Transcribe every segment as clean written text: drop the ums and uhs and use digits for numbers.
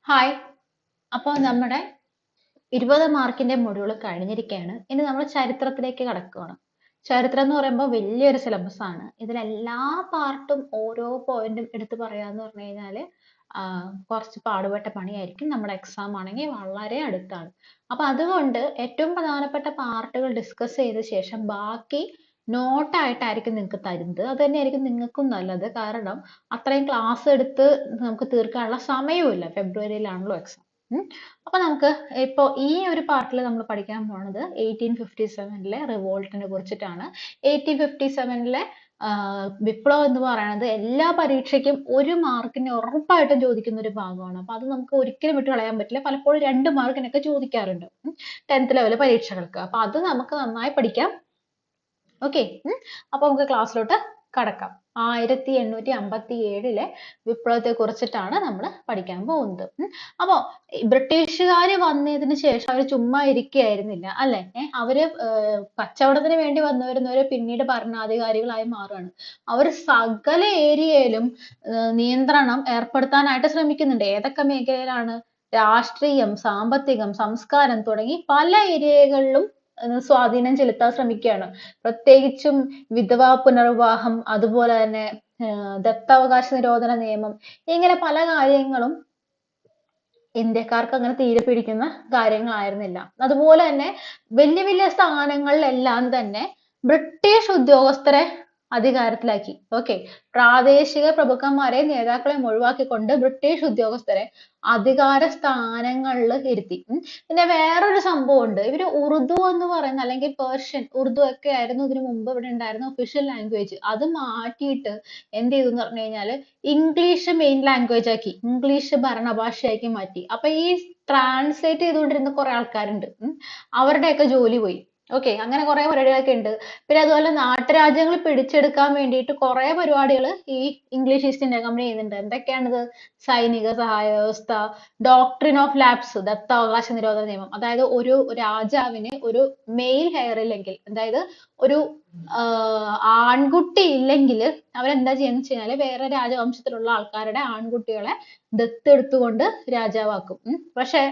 Hi. അപ്പോൾ നമ്മുടെ 20 മാർക്കിന്റെ മൊഡ്യൂൾ കഴിഞ്ഞിരിക്കുകയാണ്. ഇനി നമ്മൾ ചരിത്രത്തിലേക്ക് കടക്കുകയാണ്. ചരിത്രം എന്ന് പറയുമ്പോൾ വലിയൊരു സിലബസ് ആണ്. ഇതിൽ എല്ലാ പാർട്ടും ഓരോ പോയിന്റും എടുത്ത് പറയാന്ന് പറഞ്ഞു കഴിഞ്ഞാൽ കുറച്ച് പാടുപെട്ട പണിയായിരിക്കും. നമ്മുടെ എക്സാം ആണെങ്കിൽ വളരെ അടുത്താണ്. അപ്പൊ അതുകൊണ്ട് ഏറ്റവും പ്രധാനപ്പെട്ട പാർട്ടുകൾ ഡിസ്കസ് ചെയ്ത ശേഷം ബാക്കി നോട്ടായിട്ടായിരിക്കും നിങ്ങൾക്ക് തരുന്നത്. അത് തന്നെയായിരിക്കും നിങ്ങൾക്കും നല്ലത്. കാരണം അത്രയും ക്ലാസ് എടുത്ത് നമുക്ക് തീർക്കാനുള്ള സമയവുമില്ല. ഫെബ്രുവരിയിലാണല്ലോ എക്സാം. അപ്പൊ നമുക്ക് ഇപ്പൊ ഈ ഒരു പാർട്ടിൽ നമ്മൾ പഠിക്കാൻ പോകുന്നത് 1857 റിവോൾട്ടിനെ കുറിച്ചിട്ടാണ്. 1857 വിപ്ലവം എന്ന് പറയുന്നത് എല്ലാ പരീക്ഷയ്ക്കും 1 മാർക്കിന് ഉറപ്പായിട്ടും ചോദിക്കുന്ന ഒരു ഭാഗമാണ്. അപ്പൊ അത് നമുക്ക് ഒരിക്കലും വിട്ട് കളയാൻ പറ്റില്ല. പലപ്പോഴും 2 മാർക്കിനൊക്കെ ചോദിക്കാറുണ്ട് 10th ലെവൽ പരീക്ഷകൾക്ക്. അപ്പൊ അത് നമുക്ക് നന്നായി പഠിക്കാം. ഓക്കെ. അപ്പൊ നമുക്ക് ക്ലാസ്സിലോട്ട് കടക്കാം. 1857 വിപ്ലവത്തെ കുറിച്ചിട്ടാണ് നമ്മൾ പഠിക്കാൻ പോകുന്നത്. അപ്പോ ബ്രിട്ടീഷുകാര് വന്നതിന് ശേഷം അവർ ചുമ്മാ ഇരിക്കുകയായിരുന്നില്ല അല്ലെ. അവര് കച്ചവടത്തിന് വേണ്ടി വന്നവര് പിന്നീട് ഭരണാധികാരികളായി മാറുകയാണ്. അവർ സകല ഏരിയയിലും നിയന്ത്രണം ഏർപ്പെടുത്താനായിട്ട് ശ്രമിക്കുന്നുണ്ട്. ഏതൊക്കെ മേഖലയിലാണ്? രാഷ്ട്രീയം, സാമ്പത്തികം, സംസ്കാരം തുടങ്ങി പല ഏരിയകളിലും സ്വാധീനം ചെലുത്താൻ ശ്രമിക്കുകയാണ്. പ്രത്യേകിച്ചും വിധവാ പുനർവിവാഹം, അതുപോലെ തന്നെ ദത്തവകാശ നിരോധന നിയമം, ഇങ്ങനെ പല കാര്യങ്ങളും ഇന്ത്യക്കാർക്ക് അങ്ങനെ തീരെ പിടിക്കുന്ന കാര്യങ്ങളായിരുന്നില്ല. അതുപോലെ തന്നെ വലിയ വലിയ സ്ഥാനങ്ങളിലെല്ലാം തന്നെ ബ്രിട്ടീഷ് ഉദ്യോഗസ്ഥരെ അധികാരത്തിലാക്കി. ഓക്കെ. പ്രാദേശിക പ്രഭുക്കന്മാരെയും നേതാക്കളെയും ഒഴിവാക്കിക്കൊണ്ട് ബ്രിട്ടീഷ് ഉദ്യോഗസ്ഥരെ അധികാര സ്ഥാനങ്ങളിൽ ഇരുത്തി. പിന്നെ വേറൊരു സംഭവം ഉണ്ട്. ഇവര് ഉറുദു എന്ന് പറയുന്ന അല്ലെങ്കിൽ പേർഷ്യൻ, ഉറുദു ഒക്കെ ആയിരുന്നു ഇതിനു മുമ്പ് ഇവിടെ ഉണ്ടായിരുന്ന ഒഫീഷ്യൽ ലാംഗ്വേജ്. അത് മാറ്റിയിട്ട് എന്ത് ചെയ്തു എന്ന് പറഞ്ഞു കഴിഞ്ഞാല് ഇംഗ്ലീഷ് മെയിൻ ലാംഗ്വേജ് ആക്കി, ഇംഗ്ലീഷ് ഭരണഭാഷയാക്കി മാറ്റി. അപ്പൊ ഈ ട്രാൻസ്ലേറ്റ് ചെയ്തുകൊണ്ടിരുന്ന കുറെ ആൾക്കാരുണ്ട്. അവരുടെയൊക്കെ ജോലി പോയി. ഓക്കെ. അങ്ങനെ കുറെ പരിപാടികളൊക്കെ ഉണ്ട്. പിന്നെ അതുപോലെ നാട്ടുരാജ്യങ്ങൾ പിടിച്ചെടുക്കാൻ വേണ്ടിയിട്ട് കുറെ പരിപാടികൾ ഈ ഇംഗ്ലീഷ് ഈസ്റ്റ് ഇന്ത്യ കമ്പനി ചെയ്യുന്നുണ്ട്. എന്തൊക്കെയാണിത്? സൈനിക സഹായ വ്യവസ്ഥ, ഡോക്ട്രിൻ ഓഫ് ലാപ്സ്, ദത്താവകാശ നിരോധന നിയമം. അതായത് ഒരു രാജാവിന് ഒരു മെയിൽ ഹെയർ ഇല്ലെങ്കിൽ, അതായത് ഒരു ആൺകുട്ടി ഇല്ലെങ്കിൽ അവരെന്താ ചെയ്യുന്നത് വെച്ച് കഴിഞ്ഞാൽ വേറെ രാജവംശത്തിലുള്ള ആൾക്കാരുടെ ആൺകുട്ടികളെ ദത്തെടുത്തുകൊണ്ട് രാജാവാക്കും. പക്ഷെ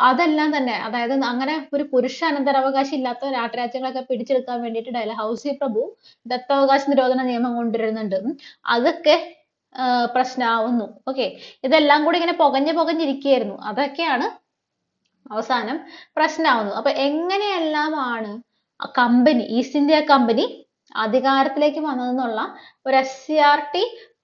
അതെല്ലാം തന്നെ, അതായത് അങ്ങനെ ഒരു പുരുഷ അനന്തരാവകാശം ഇല്ലാത്ത നാട്ടുരാജ്യങ്ങളൊക്കെ പിടിച്ചെടുക്കാൻ വേണ്ടിയിട്ട് ഡൽഹൌസി പ്രഭു ദത്താവകാശ നിരോധന നിയമം കൊണ്ടുവരുന്നുണ്ട്. അതൊക്കെ പ്രശ്നമാവുന്നു. ഓക്കെ. ഇതെല്ലാം കൂടി ഇങ്ങനെ പുകഞ്ഞിരിക്കുകയായിരുന്നു. അതൊക്കെയാണ് അവസാനം പ്രശ്നമാവുന്നത്. അപ്പൊ എങ്ങനെയെല്ലാമാണ് കമ്പനി, ഈസ്റ്റ് ഇന്ത്യ കമ്പനി അധികാരത്തിലേക്ക് വന്നതെന്നുള്ള ഒരു SCERT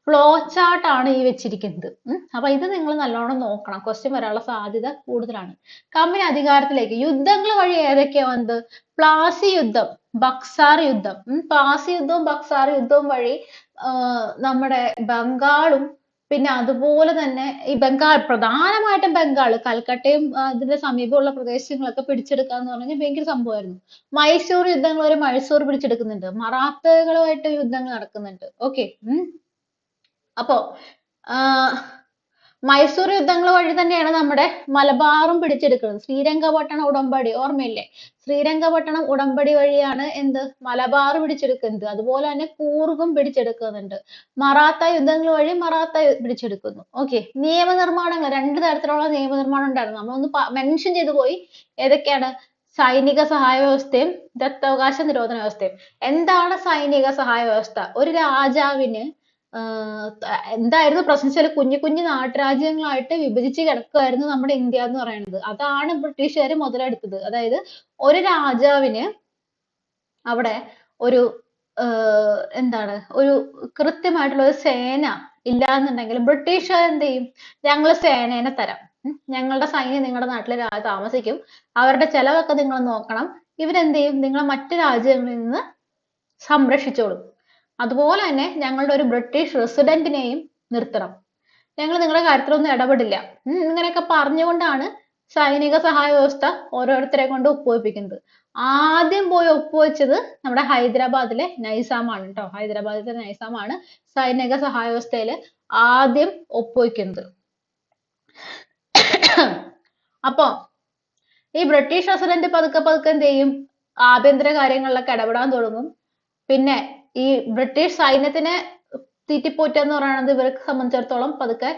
ഫ്ലോ ചാർട്ട് ആണ് ഈ വെച്ചിരിക്കുന്നത്. അപ്പൊ ഇത് നിങ്ങൾ നല്ലോണം നോക്കണം. ക്വസ്റ്റ്യൻ വരാനുള്ള സാധ്യത കൂടുതലാണ്. കമ്പനി അധികാരത്തിലേക്ക് യുദ്ധങ്ങൾ വഴി ഏതൊക്കെയാ വന്നത്? പ്ലാസി യുദ്ധം, ബക്സാർ യുദ്ധം. പ്ലാസി യുദ്ധവും ബക്സാർ യുദ്ധവും വഴി നമ്മുടെ ബംഗാളും പിന്നെ അതുപോലെ തന്നെ ഈ ബംഗാൾ, പ്രധാനമായിട്ടും ബംഗാൾ, കൽക്കട്ടയും അതിന്റെ സമീപമുള്ള പ്രദേശങ്ങളൊക്കെ പിടിച്ചെടുക്കുക എന്ന് പറഞ്ഞാൽ ഭയങ്കര സംഭവമായിരുന്നു. മൈസൂർ യുദ്ധങ്ങൾ വരെ മൈസൂർ പിടിച്ചെടുക്കുന്നുണ്ട്. മറാത്തകളുമായിട്ട് യുദ്ധങ്ങൾ നടക്കുന്നുണ്ട്. ഓക്കെ. അപ്പോ മൈസൂർ യുദ്ധങ്ങൾ വഴി തന്നെയാണ് നമ്മുടെ മലബാറും പിടിച്ചെടുക്കുന്നത്. ശ്രീരംഗപട്ടണം ഉടമ്പടി ഓർമ്മയില്ലേ? ശ്രീരംഗപട്ടണം ഉടമ്പടി വഴിയാണ് എന്ത് മലബാർ പിടിച്ചെടുക്കുന്നത്. അതുപോലെ തന്നെ കൂർഗും പിടിച്ചെടുക്കുന്നുണ്ട്. മറാത്ത യുദ്ധങ്ങൾ വഴി മറാത്ത പിടിച്ചെടുക്കുന്നു. ഓക്കെ. നിയമനിർമ്മാണങ്ങൾ, 2 തരത്തിലുള്ള നിയമനിർമ്മാണം ഉണ്ടായിരുന്നു. നമ്മളൊന്ന് മെൻഷൻ ചെയ്തു പോയി. ഏതൊക്കെയാണ്? സൈനിക സഹായ വ്യവസ്ഥയും ദത്തവകാശ നിരോധന വ്യവസ്ഥയും. എന്താണ് സൈനിക സഹായ വ്യവസ്ഥ? ഒരു രാജാവിന് എന്തായിരുന്നു പ്രശ്നം വെച്ചാൽ കുഞ്ഞു കുഞ്ഞു നാട്ടുരാജ്യങ്ങളായിട്ട് വിഭജിച്ച് കിടക്കുകയായിരുന്നു നമ്മുടെ ഇന്ത്യ എന്ന് പറയുന്നത്. അതാണ് ബ്രിട്ടീഷുകാർ മുതലെടുത്തത്. അതായത് ഒരു രാജാവിന് അവിടെ ഒരു എന്താണ് ഒരു കൃത്യമായിട്ടുള്ള ഒരു സേന ഇല്ല എന്നുണ്ടെങ്കിൽ ബ്രിട്ടീഷുകാർ എന്ത് ചെയ്യും? ഞങ്ങൾ സേനേനെ തരാം, ഞങ്ങളുടെ സൈന്യം നിങ്ങളുടെ നാട്ടിൽ താമസിക്കും, അവരുടെ ചെലവൊക്കെ നിങ്ങൾ നോക്കണം, ഇവരെന്ത് ചെയ്യും? നിങ്ങളെ മറ്റു രാജ്യങ്ങളിൽ നിന്ന് സംരക്ഷിച്ചോളും. അതുപോലെ തന്നെ ഞങ്ങളുടെ ഒരു ബ്രിട്ടീഷ് റെസിഡന്റിനെയും നിർത്തണം, ഞങ്ങൾ നിങ്ങളുടെ കാര്യത്തിലൊന്നും ഇടപെടില്ല. ഇങ്ങനെയൊക്കെ പറഞ്ഞുകൊണ്ടാണ് സൈനിക സഹായ വ്യവസ്ഥ ഓരോരുത്തരെ കൊണ്ട് ഒപ്പുവെപ്പിക്കുന്നത്. ആദ്യം പോയി ഒപ്പുവെച്ചത് നമ്മുടെ ഹൈദരാബാദിലെ നൈസാമാണ് കേട്ടോ. ഹൈദരാബാദിലെ നൈസാമാണ് സൈനിക സഹായ വ്യവസ്ഥയിൽ ആദ്യം ഒപ്പുവെക്കുന്നത്. അപ്പൊ ഈ ബ്രിട്ടീഷ് റെസിഡന്റ് പതുക്കെ പതുക്കെ എന്ത് ചെയ്യും? ആഭ്യന്തര കാര്യങ്ങളിലൊക്കെ ഇടപെടാൻ തുടങ്ങും. പിന്നെ ഈ ബ്രിട്ടീഷ് സൈന്യത്തിനെ തീറ്റിപ്പോറ്റുക എന്ന് പറയുന്നത് ഇവരെ സംബന്ധിച്ചിടത്തോളം പതുക്കെ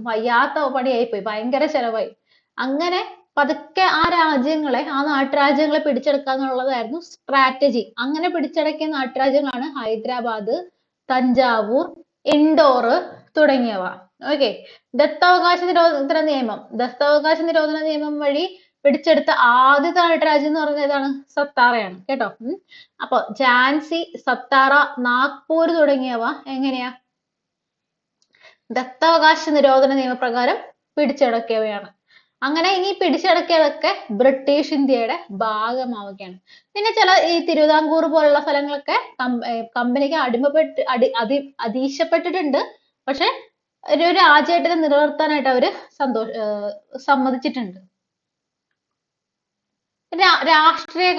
വയ്യാത്ത പണിയായിപ്പോയി, ഭയങ്കര ചെലവായി. അങ്ങനെ പതുക്കെ ആ രാജ്യങ്ങളെ, ആ നാട്ടുരാജ്യങ്ങളെ പിടിച്ചെടുക്കുക എന്നുള്ളതായിരുന്നു സ്ട്രാറ്റജി. അങ്ങനെ പിടിച്ചടക്കിയ നാട്ടുരാജ്യങ്ങളാണ് ഹൈദരാബാദ്, തഞ്ചാവൂർ, ഇൻഡോർ തുടങ്ങിയവ. ഓക്കെ. ദത്താവകാശ നിരോധന നിയമം വഴി പിടിച്ചെടുത്ത ആദ്യത്തെ നാട്ടുരാജ്യം എന്ന് പറയുന്നത് ഏതാണ്? സത്താറയാണ് കേട്ടോ. അപ്പൊ ഝാൻസി, സത്താറ, നാഗ്പൂർ തുടങ്ങിയവ എങ്ങനെയാ? ദത്താവകാശ നിരോധന നിയമപ്രകാരം പിടിച്ചടക്കിയവയാണ്. അങ്ങനെ ഈ പിടിച്ചടക്കിയതൊക്കെ ബ്രിട്ടീഷ് ഇന്ത്യയുടെ ഭാഗമാവുകയാണ്. പിന്നെ ചില ഈ തിരുവിതാംകൂർ പോലുള്ള സ്ഥലങ്ങളൊക്കെ കമ്പനിക്ക് അധീശപ്പെട്ടിട്ടുണ്ട്. പക്ഷെ ഒരു രാജ്യമായിട്ട് നിലനിർത്താനായിട്ട് അവര് സമ്മതിച്ചിട്ടുണ്ട്. രാഷ്ട്രീയ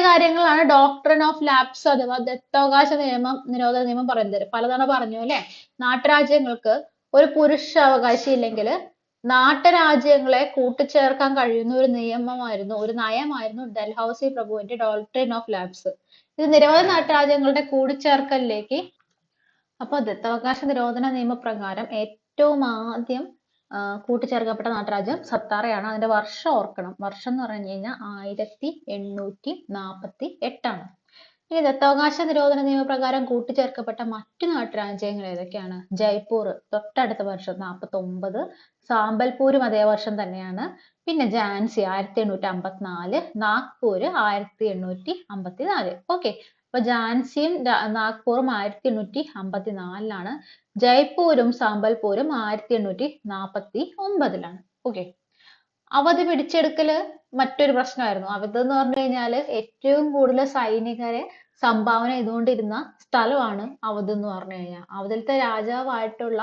കാര്യങ്ങളാണ് ഡോക്ട്രിൻ ഓഫ് ലാപ്സ് അഥവാ ദത്താവകാശ നിരോധന നിയമം പറയുന്നത്. പലതവണ പറഞ്ഞു അല്ലെ, നാട്ടുരാജ്യങ്ങൾക്ക് ഒരു പുരുഷ അവകാശി ഇല്ലെങ്കിൽ നാട്ടുരാജ്യങ്ങളെ കൂട്ടിച്ചേർക്കാൻ കഴിയുന്ന ഒരു നയമായിരുന്നു ഡൽഹൌസി പ്രഭുവിന്റെ ഡോക്ട്രിൻ ഓഫ് ലാപ്സ്. ഇത് നിരവധി നാട്ടുരാജ്യങ്ങളുടെ കൂട്ടിച്ചേർക്കലിലേക്ക്. അപ്പൊ ദത്താവകാശ നിരോധന നിയമപ്രകാരം ഏറ്റവും ആദ്യം കൂട്ടിച്ചേർക്കപ്പെട്ട നാട്ടുരാജ്യം സത്താറയാണ്. അതിന്റെ വർഷം ഓർക്കണം. വർഷം എന്ന് പറഞ്ഞു കഴിഞ്ഞാൽ 1848. ഇനി ദത്താവകാശ നിരോധന നിയമപ്രകാരം കൂട്ടിച്ചേർക്കപ്പെട്ട മറ്റു നാട്ടുരാജ്യങ്ങൾ ഏതൊക്കെയാണ്? ജയ്പൂർ തൊട്ടടുത്ത വർഷം 49, സാമ്പൽപൂരും അതേ വർഷം തന്നെയാണ്. പിന്നെ ഝാൻസി 1854, നാഗ്പൂർ 1854. ഓക്കെ. അപ്പൊ ഝാൻസിയും നാഗ്പൂറും 1854 ജയ്പൂരും സാമ്പൽപൂരും 1849. ഓക്കെ. അവധ് പിടിച്ചെടുക്കല് മറ്റൊരു പ്രശ്നമായിരുന്നു. അവധ് എന്ന് പറഞ്ഞു കഴിഞ്ഞാല് ഏറ്റവും കൂടുതൽ സൈനികരെ സംഭാവന ചെയ്തുകൊണ്ടിരുന്ന സ്ഥലമാണ് അവധ് എന്ന് പറഞ്ഞു കഴിഞ്ഞാൽ. അവധിലത്തെ രാജാവായിട്ടുള്ള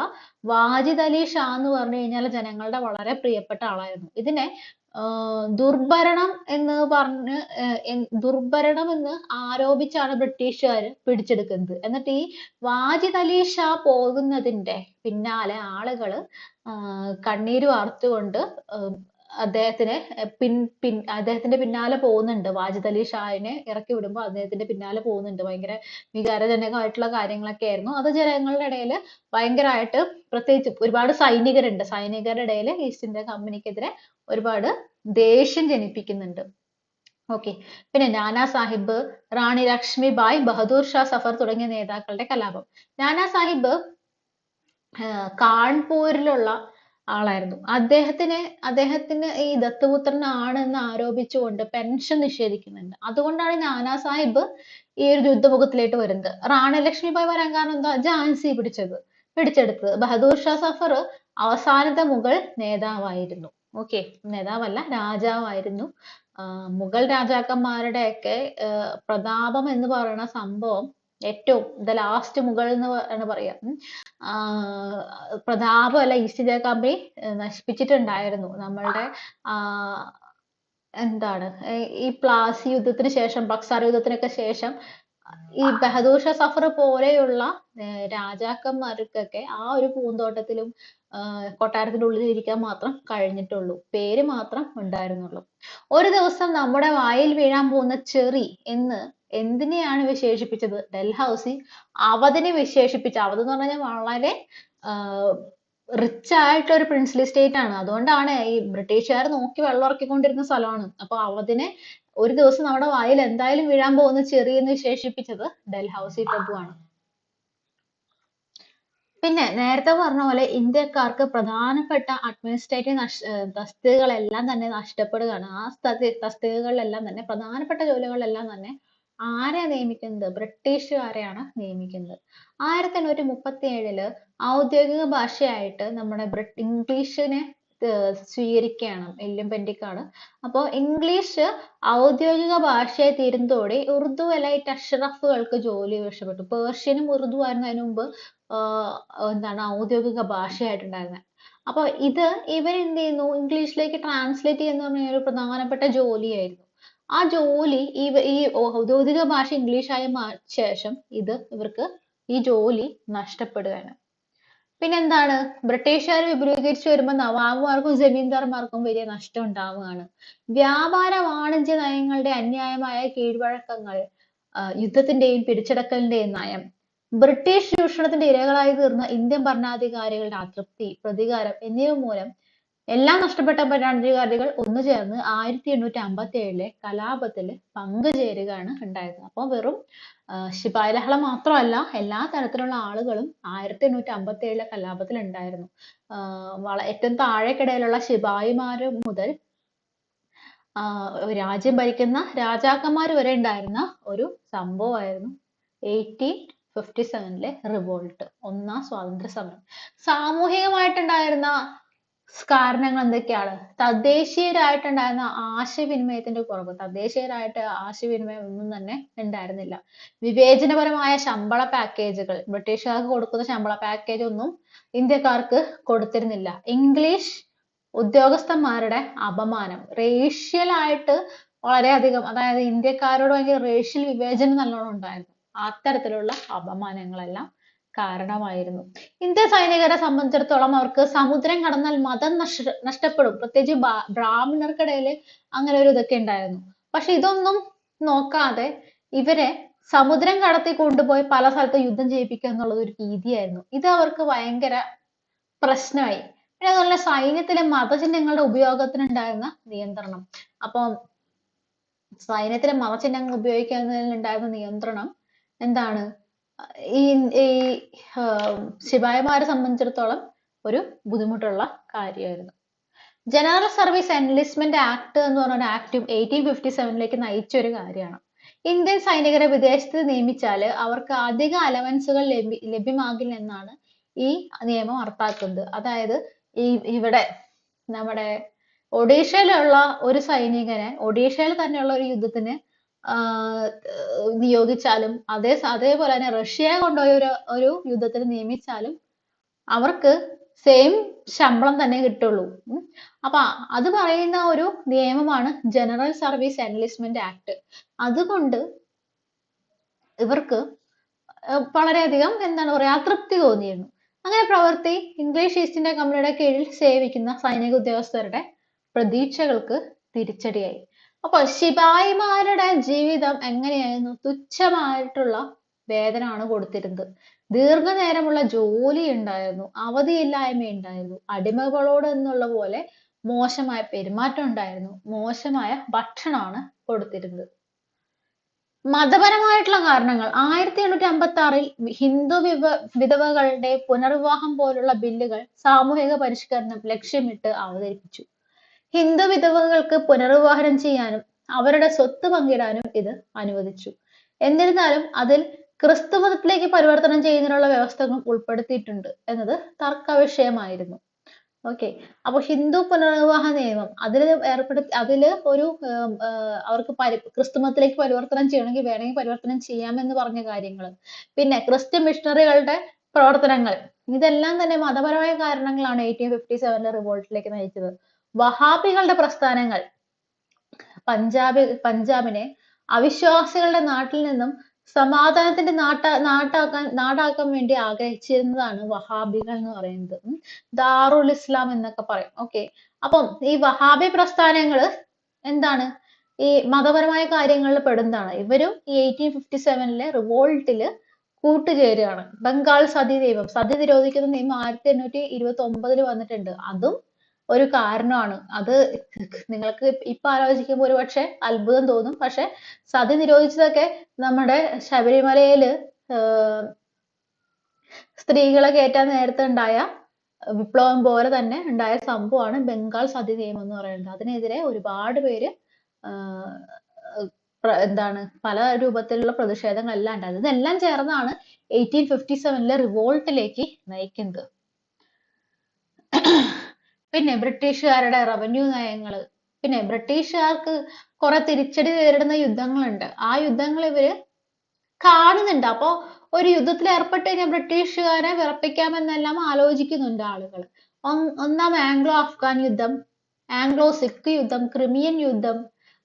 വാജിദ് അലി ഷാ എന്ന് പറഞ്ഞു കഴിഞ്ഞാൽ ജനങ്ങളുടെ വളരെ പ്രിയപ്പെട്ട ആളായിരുന്നു. ഇതിനെ ദുർഭരണം എന്ന് ആരോപിച്ചാണ് ബ്രിട്ടീഷുകാർ പിടിച്ചെടുക്കുന്നത്. എന്നിട്ട് ഈ വാജിദ് അലി ഷാ പോകുന്നതിന്റെ പിന്നാലെ ആളുകള് കണ്ണീര് വാർത്തുകൊണ്ട് അദ്ദേഹത്തിന്റെ പിന്നാലെ പോകുന്നുണ്ട്. വാജിദ് അലി ഷാഹിനെ ഇറക്കി വിടുമ്പോൾ അദ്ദേഹത്തിന്റെ പിന്നാലെ പോകുന്നുണ്ട്. ഭയങ്കര വികാരജനകമായിട്ടുള്ള കാര്യങ്ങളൊക്കെ ആയിരുന്നു. അത് ജനങ്ങളുടെ ഇടയിൽ ഭയങ്കരമായിട്ട്, പ്രത്യേകിച്ച് ഒരുപാട് സൈനികരുണ്ട്, സൈനികരുടെ ഇടയിൽ ഈസ്റ്റ് ഇന്ത്യ കമ്പനിക്കെതിരെ ഒരുപാട് ദേഷ്യം ജനിപ്പിക്കുന്നുണ്ട്. ഓക്കെ. പിന്നെ നാനാ സാഹിബ്, റാണി ലക്ഷ്മിബായ്, ബഹദൂർ ഷാ സഫർ തുടങ്ങിയ നേതാക്കളുടെ കലാപം. നാനാ സാഹിബ് കാൺപൂരിലുള്ള ആളായിരുന്നു. അദ്ദേഹത്തിന് ഈ ദത്തുപുത്രനാണ് എന്ന് ആരോപിച്ചുകൊണ്ട് പെൻഷൻ നിഷേധിക്കുന്നുണ്ട്. അതുകൊണ്ടാണ് നാനാ സാഹിബ് ഈ ഒരു യുദ്ധമുഖത്തിലേക്ക് വരുന്നത്. റാണി ലക്ഷ്മിബായ് വരാൻ കാരണം എന്താ? ഝാൻസി പിടിച്ചെടുത്തത്. ബഹദൂർ ഷാ സഫർ അവസാനത്തെ മുഗൾ നേതാവായിരുന്നു. ഓക്കെ. നേതാവല്ല, രാജാവായിരുന്നു. മുഗൾ രാജാക്കന്മാരുടെയൊക്കെ പ്രതാപം എന്ന് പറയുന്ന സംഭവം ഏറ്റവും ദ ലാസ്റ്റ് മുഗൾ എന്ന് പറയാം. പ്രതാപമല്ല, ഈസ്റ്റ് ഇന്ത്യ കമ്പനി നശിപ്പിച്ചിട്ടുണ്ടായിരുന്നു. നമ്മളുടെ എന്താണ് ഈ പ്ലാസി യുദ്ധത്തിന് ശേഷം, ബക്സാർ യുദ്ധത്തിനൊക്കെ ശേഷം ഈ ബഹദൂർ ഷാ സഫർ പോലെയുള്ള രാജാക്കന്മാർക്കൊക്കെ ആ ഒരു പൂന്തോട്ടത്തിലും കൊട്ടാരത്തിന്റെ ഉള്ളിൽ ഇരിക്കാൻ മാത്രം കഴിഞ്ഞിട്ടുള്ളൂ. പേര് മാത്രം ഉണ്ടായിരുന്നുള്ളൂ. ഒരു ദിവസം നമ്മുടെ വായിൽ വീഴാൻ പോകുന്ന ചെറി എന്ന് എന്തിനെയാണ് വിശേഷിപ്പിച്ചത്? ഡൽഹൌസി അവധിനെ വിശേഷിപ്പിച്ചു. അവധ് എന്ന് പറഞ്ഞാൽ വളരെ റിച്ച് ആയിട്ടുള്ള ഒരു പ്രിൻസ്ലി സ്റ്റേറ്റ് ആണ്. അതുകൊണ്ടാണ് ഈ ബ്രിട്ടീഷുകാർ നോക്കി വെള്ളം ഇറക്കിക്കൊണ്ടിരുന്ന സ്ഥലമാണ്. അപ്പൊ അവധിനെ ഒരു ദിവസം നമ്മുടെ വായിൽ എന്തായാലും വീഴാൻ പോകുന്ന ചെറി എന്ന് വിശേഷിപ്പിച്ചത് ഡൽഹൌസി പ്രഭുവാണ്. പിന്നെ നേരത്തെ പറഞ്ഞ പോലെ ഇന്ത്യക്കാർക്ക് പ്രധാനപ്പെട്ട അഡ്മിനിസ്ട്രേറ്റീവ് തസ്തികകളെല്ലാം തന്നെ നഷ്ടപ്പെടുകയാണ്. ആ തസ്തികകളിലെല്ലാം തന്നെ, പ്രധാനപ്പെട്ട ജോലികളിലെല്ലാം തന്നെ ആരെയാ നിയമിക്കുന്നത്? ബ്രിട്ടീഷുകാരെയാണ് നിയമിക്കുന്നത്. 1837 ഔദ്യോഗിക ഭാഷയായിട്ട് നമ്മുടെ ഇംഗ്ലീഷിനെ സ്വീകരിക്കുകയാണ് വില്യം ബെന്റിക്കാണ്. അപ്പോൾ ഇംഗ്ലീഷ് ഔദ്യോഗിക ഭാഷയായി തീരുന്നതോടെ ഉറുദു എലൈറ്റ് അഷ്റഫുകൾക്ക് ജോലി നഷ്ടപ്പെട്ടു. പേർഷ്യനും ഉറുദു ആയിരുന്നു അതിനു മുമ്പ് എന്താണ് ഔദ്യോഗിക ഭാഷയായിട്ടുണ്ടായിരുന്നത്. അപ്പൊ ഇവരെന്ത് ചെയ്യുന്നു? ഇംഗ്ലീഷിലേക്ക് ട്രാൻസ്ലേറ്റ് ചെയ്യുന്ന പറഞ്ഞ ഒരു പ്രധാനപ്പെട്ട ജോലിയായിരുന്നു. ആ ജോലി ഈ ഔദ്യോഗിക ഭാഷ ഇംഗ്ലീഷായ ശേഷം ഇവർക്ക് ഈ ജോലി നഷ്ടപ്പെടുകയാണ്. പിന്നെന്താണ്? ബ്രിട്ടീഷുകാർ വിപുലീകരിച്ചു വരുമ്പോൾ നവാബുമാർക്കും ജമീന്ദാർമാർക്കും വലിയ നഷ്ടം ഉണ്ടാവുകയാണ്. വ്യാപാര വാണിജ്യ നയങ്ങളുടെ അന്യായമായ കീഴ്വഴക്കങ്ങൾ, യുദ്ധത്തിന്റെയും പിടിച്ചടക്കലിന്റെയും നയം, ബ്രിട്ടീഷ് ചൂഷണത്തിന്റെ ഇരകളായി തീർന്ന ഇന്ത്യൻ ഭരണാധികാരികളുടെ അതൃപ്തി, പ്രതികാരം എന്നിവ മൂലം എല്ലാം നഷ്ടപ്പെട്ട ഭരണാധികാരികൾ ഒന്നുചേർന്ന് 1857 കലാപത്തിൽ പങ്കുചേരുകയാണ് ഉണ്ടായത്. അപ്പൊ വെറും ശിപായി ലഹള മാത്രമല്ല, എല്ലാ തരത്തിലുള്ള ആളുകളും 1857 കലാപത്തിൽ ഉണ്ടായിരുന്നു. ഏറ്റവും താഴേക്കിടയിലുള്ള ശിപായിമാര് മുതൽ രാജ്യം ഭരിക്കുന്ന രാജാക്കന്മാർ വരെ ഉണ്ടായിരുന്ന ഒരു സംഭവമായിരുന്നു 1857 റിവോൾട്ട്, ഒന്നാം സ്വാതന്ത്ര്യ സമരം. സാമൂഹികമായിട്ടുണ്ടായിരുന്ന കാരണങ്ങൾ എന്തൊക്കെയാണ്? തദ്ദേശീയരായിട്ടുണ്ടായിരുന്ന ആശയവിനിമയത്തിന്റെ കുറവ്. തദ്ദേശീയരായിട്ട് ആശയവിനിമയം ഒന്നും തന്നെ ഉണ്ടായിരുന്നില്ല. വിവേചനപരമായ ശമ്പള പാക്കേജുകൾ, ബ്രിട്ടീഷുകാർക്ക് കൊടുക്കുന്ന ശമ്പള പാക്കേജ് ഒന്നും ഇന്ത്യക്കാർക്ക് കൊടുത്തിരുന്നില്ല. ഇംഗ്ലീഷ് ഉദ്യോഗസ്ഥന്മാരുടെ അപമാനം, റേഷ്യൽ ആയിട്ട് വളരെയധികം, അതായത് ഇന്ത്യക്കാരോട് ഭയങ്കര റേഷ്യൽ വിവേചനം നല്ലോണം ഉണ്ടായിരുന്നു. അത്തരത്തിലുള്ള അപമാനങ്ങളെല്ലാം കാരണമായിരുന്നു. ഇന്ത്യൻ സൈനികരെ സംബന്ധിച്ചിടത്തോളം അവർക്ക് സമുദ്രം കടന്നാൽ മതം നഷ്ടപ്പെടും, പ്രത്യേകിച്ച് ബ്രാഹ്മണർക്കിടയിൽ അങ്ങനെ ഒരു ഇതൊക്കെ ഉണ്ടായിരുന്നു. പക്ഷെ ഇതൊന്നും നോക്കാതെ ഇവരെ സമുദ്രം കടത്തി കൊണ്ടുപോയി പല സ്ഥലത്ത് യുദ്ധം ചെയ്യിപ്പിക്കുക എന്നുള്ളത് ഒരു രീതിയായിരുന്നു. ഇത് അവർക്ക് ഭയങ്കര പ്രശ്നമായി. പിന്നെ അതുപോലെ സൈന്യത്തിലെ മതചിഹ്നങ്ങളുടെ ഉപയോഗത്തിനുണ്ടായിരുന്ന നിയന്ത്രണം. അപ്പം സൈന്യത്തിലെ മതചിഹ്നങ്ങൾ ഉപയോഗിക്കുന്നതിനുണ്ടായിരുന്ന നിയന്ത്രണം എന്താണ്? ഈ ഈ ശിപായിമാരെ സംബന്ധിച്ചിടത്തോളം ഒരു ബുദ്ധിമുട്ടുള്ള കാര്യമായിരുന്നു. ജനറൽ സർവീസ് എൻലിസ്റ്റ്മെന്റ് ആക്ട് എന്ന് പറഞ്ഞ ആക്ടും 1857 നയിച്ച ഒരു കാര്യമാണ്. ഇന്ത്യൻ സൈനികരെ വിദേശത്ത് നിയമിച്ചാൽ അവർക്ക് അധിക അലവൻസുകൾ ലഭ്യമാകില്ലെന്നാണ് ഈ നിയമം അർത്ഥമാക്കുന്നത്. അതായത് ഇവിടെ നമ്മുടെ ഒഡീഷയിലുള്ള ഒരു സൈനികനെ ഒഡീഷയിൽ തന്നെയുള്ള ഒരു യുദ്ധത്തിന് നിയോഗിച്ചാലും അതേപോലെ തന്നെ റഷ്യയെ കൊണ്ടുപോയി ഒരു യുദ്ധത്തിന് നിയമിച്ചാലും അവർക്ക് സെയിം ശമ്പളം തന്നെ കിട്ടുള്ളൂ. അപ്പൊ അത് പറയുന്ന ഒരു നിയമമാണ് ജനറൽ സർവീസ് എൻലിസ്റ്റ്മെന്റ് ആക്ട്. അതുകൊണ്ട് ഇവർക്ക് വളരെയധികം എന്താണ് പറയാ അതൃപ്തി തോന്നിയിരുന്നു. അങ്ങനെ പ്രവൃത്തി ഇംഗ്ലീഷ് ഈസ്റ്റ് ഇന്ത്യ കമ്പനിയുടെ കീഴിൽ സേവിക്കുന്ന സൈനിക ഉദ്യോഗസ്ഥരുടെ പ്രതീക്ഷകൾക്ക് തിരിച്ചടിയായി. അപ്പൊ ശിപായിമാരുടെ ജീവിതം എങ്ങനെയായിരുന്നു? തുച്ഛമായിട്ടുള്ള വേതനമാണ് കൊടുത്തിരുന്നത്. ദീർഘനേരമുള്ള ജോലി ഉണ്ടായിരുന്നു, അവധിയില്ലായ്മ ഉണ്ടായിരുന്നു, അടിമകളോട് എന്നുള്ള പോലെ മോശമായ പെരുമാറ്റം ഉണ്ടായിരുന്നു, മോശമായ ഭക്ഷണമാണ് കൊടുത്തിരുന്നത്. മതപരമായിട്ടുള്ള കാരണങ്ങൾ 1856 ഹിന്ദു വിധവകളുടെ പുനർവിവാഹം പോലുള്ള ബില്ലുകൾ സാമൂഹിക പരിഷ്കരണം ലക്ഷ്യമിട്ട് അവതരിപ്പിച്ചു. ഹിന്ദു വിധവകൾക്ക് പുനർവിവാഹം ചെയ്യാനും അവരുടെ സ്വത്ത് പങ്കിടാനും ഇത് അനുവദിച്ചു. എന്നിരുന്നാലും അതിൽ ക്രിസ്തു മതത്തിലേക്ക് പരിവർത്തനം ചെയ്യുന്നതിനുള്ള വ്യവസ്ഥകളും ഉൾപ്പെടുത്തിയിട്ടുണ്ട് എന്നത് തർക്ക വിഷയമായിരുന്നു. ഓക്കെ, അപ്പൊ ഹിന്ദു പുനർവിവാഹ നിയമം അതില് ഒരു അവർക്ക് ക്രിസ്തു മതത്തിലേക്ക് പരിവർത്തനം ചെയ്യണമെങ്കിൽ വേണമെങ്കിൽ പരിവർത്തനം ചെയ്യാമെന്ന് പറഞ്ഞ കാര്യങ്ങൾ, പിന്നെ ക്രിസ്ത്യൻ മിഷണറികളുടെ പ്രവർത്തനങ്ങൾ, ഇതെല്ലാം തന്നെ മതപരമായ കാരണങ്ങളാണ് 1857 റിവോൾട്ടിലേക്ക് നയിച്ചത്. വഹാബികളുടെ പ്രസ്ഥാനങ്ങൾ പഞ്ചാബിനെ അവിശ്വാസികളുടെ നാട്ടിൽ നിന്നും സമാധാനത്തിന്റെ നാടാക്കാൻ വേണ്ടി ആഗ്രഹിച്ചിരുന്നതാണ് വഹാബികൾ എന്ന് പറയുന്നത്. ദാറുൽ ഇസ്ലാം എന്നൊക്കെ പറയും. ഓക്കെ, അപ്പം ഈ വഹാബി പ്രസ്ഥാനങ്ങള് എന്താണ്? ഈ മതപരമായ കാര്യങ്ങളിൽ പെടുന്നതാണ്. ഇവരും ഈ 1857 റിവോൾട്ടില് കൂട്ടുചേരുകയാണ്. ബംഗാൾ സതി നിയമം, സതി നിരോധിക്കുന്ന നിയമം 1829 വന്നിട്ടുണ്ട്. അതും ഒരു കാരണമാണ്. അത് നിങ്ങൾക്ക് ഇപ്പൊ ആലോചിക്കുമ്പോൾ ഒരു പക്ഷെ അത്ഭുതം തോന്നും. പക്ഷെ സതി നിരോധിച്ചതൊക്കെ നമ്മുടെ ശബരിമലയില് സ്ത്രീകളെ കയറ്റാൻ നേരത്തെ ഉണ്ടായ വിപ്ലവം പോലെ തന്നെ ഉണ്ടായ സംഭവമാണ് ബംഗാൾ സതി നിയമം എന്ന് പറയുന്നത്. അതിനെതിരെ ഒരുപാട് പേര് എന്താണ് പല രൂപത്തിലുള്ള പ്രതിഷേധങ്ങളെല്ലാം ഉണ്ടായത്. ഇതെല്ലാം ചേർന്നാണ് 1857 റിവോൾട്ടിലേക്ക് നയിക്കുന്നത്. പിന്നെ ബ്രിട്ടീഷുകാരുടെ റവന്യൂ നയങ്ങള്, പിന്നെ ബ്രിട്ടീഷുകാർക്ക് കുറെ തിരിച്ചടി നേരിടുന്ന യുദ്ധങ്ങളുണ്ട്. ആ യുദ്ധങ്ങൾ ഇവര് കാണുന്നുണ്ട്. അപ്പൊ ഒരു യുദ്ധത്തിൽ ഏർപ്പെട്ട് കഴിഞ്ഞാൽ ബ്രിട്ടീഷുകാരെ വിറപ്പിക്കാമെന്നെല്ലാം ആലോചിക്കുന്നുണ്ട് ആളുകൾ. ഒന്നാം ആംഗ്ലോ അഫ്ഗാൻ യുദ്ധം, ആംഗ്ലോ സിഖ് യുദ്ധം, ക്രിമിയൻ യുദ്ധം,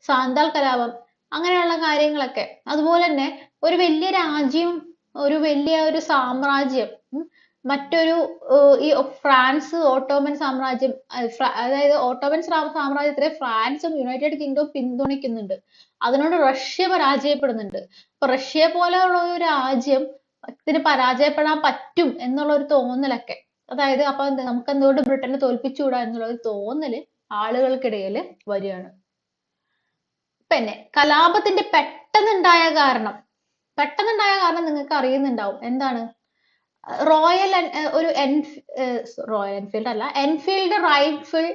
സാന്താൾ കലാപം, അങ്ങനെയുള്ള കാര്യങ്ങളൊക്കെ. അതുപോലെ തന്നെ ഒരു വലിയ രാജ്യം, ഒരു വലിയ ഒരു സാമ്രാജ്യം, മറ്റൊരു ഈ ഫ്രാൻസ് ഓട്ടോമൻ സാമ്രാജ്യം, അതായത് ഓട്ടോമൻ സാമ്രാജ്യത്തിലെ ഫ്രാൻസും യുണൈറ്റഡ് കിങ്ഡവും പിന്തുണയ്ക്കുന്നുണ്ട്. അതിനോട് റഷ്യ പരാജയപ്പെടുന്നുണ്ട്. അപ്പൊ റഷ്യ പോലെയുള്ള ഒരു രാജ്യം ഇതിന് പരാജയപ്പെടാൻ പറ്റും എന്നുള്ള ഒരു തോന്നലൊക്കെ, അതായത് അപ്പൊ നമുക്ക് എന്തുകൊണ്ട് ബ്രിട്ടനെ തോൽപ്പിച്ചുകൂടാ എന്നുള്ള ഒരു തോന്നല് ആളുകൾക്കിടയിൽ വരികയാണ്. പിന്നെ കലാപത്തിന്റെ പെട്ടെന്നുണ്ടായ കാരണം നിങ്ങൾക്ക് അറിയുന്നുണ്ടാവും. എന്താണ്? റോയൽ ഒരു റോയൽ എൻഫീൽഡ് അല്ല, എൻഫീൽഡ് റൈഫിൾ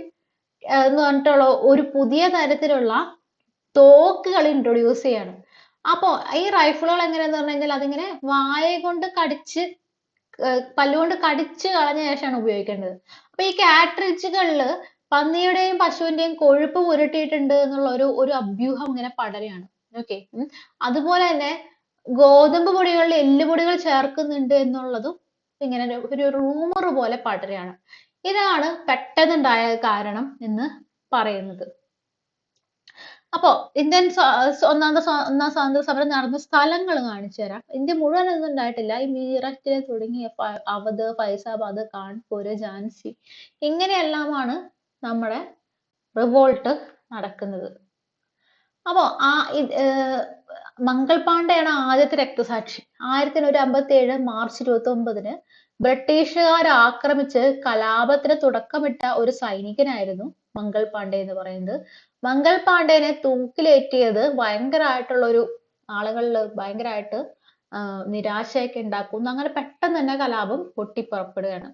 എന്ന് പറഞ്ഞിട്ടുള്ള ഒരു പുതിയ തരത്തിലുള്ള തോക്കുകൾ ഇൻട്രൊഡ്യൂസ് ചെയ്യാണ്. അപ്പോ ഈ റൈഫിളുകൾ എങ്ങനെയാന്ന് പറഞ്ഞു കഴിഞ്ഞാൽ അതിങ്ങനെ വായ കൊണ്ട് കടിച്ച് പല്ലുകൊണ്ട് കടിച്ച് കളഞ്ഞ ശേഷമാണ് ഉപയോഗിക്കേണ്ടത്. അപ്പൊ ഈ കാട്രിഡ്ജുകളില് പന്നിയുടെയും പശുവിന്റെയും കൊഴുപ്പ് പുരട്ടിയിട്ടുണ്ട് എന്നുള്ള ഒരു അഭ്യൂഹം ഇങ്ങനെ പടരുകയാണ്. ഓക്കെ. അതുപോലെ തന്നെ ഗോതമ്പ് പൊടികളിൽ എല്ലുപൊടികൾ ചേർക്കുന്നുണ്ട് എന്നുള്ളതും ഇങ്ങനെ ഒരു റൂമർ പോലെ പടരുകയാണ്. ഇതാണ് പെട്ടെന്നുണ്ടായ കാരണം എന്ന് പറയുന്നത്. അപ്പോ ഇന്ത്യൻ ഒന്നാം സ്വാതന്ത്ര്യ സമരം നടന്ന സ്ഥലങ്ങൾ കാണിച്ചു തരാം. ഇന്ത്യ മുഴുവൻ ഒന്നും ഉണ്ടായിട്ടില്ല. ഈ മീററ്റിൽ തുടങ്ങിയ അവധ്, ഫൈസാബാദ്, കാൺപൂർ, ഝാൻസി ഇങ്ങനെയെല്ലാമാണ് നമ്മുടെ റിവോൾട്ട് നടക്കുന്നത്. അപ്പോ മംഗൾ പാണ്ഡെയാണ് ആദ്യത്തെ രക്തസാക്ഷി. 1857 മാർച്ച് 29 ബ്രിട്ടീഷുകാർ ആക്രമിച്ച് കലാപത്തിന് തുടക്കമിട്ട ഒരു സൈനികനായിരുന്നു മംഗൾ പാണ്ഡെ എന്ന് പറയുന്നത്. മംഗൾ പാണ്ഡെനെ തൂക്കിലേറ്റിയത് ഭയങ്കരമായിട്ടുള്ള ഒരു ആളുകളിൽ ഭയങ്കരമായിട്ട് നിരാശയൊക്കെ ഉണ്ടാക്കുന്നു. അങ്ങനെ പെട്ടെന്ന് തന്നെ കലാപം പൊട്ടിപ്പുറപ്പെടുകയാണ്.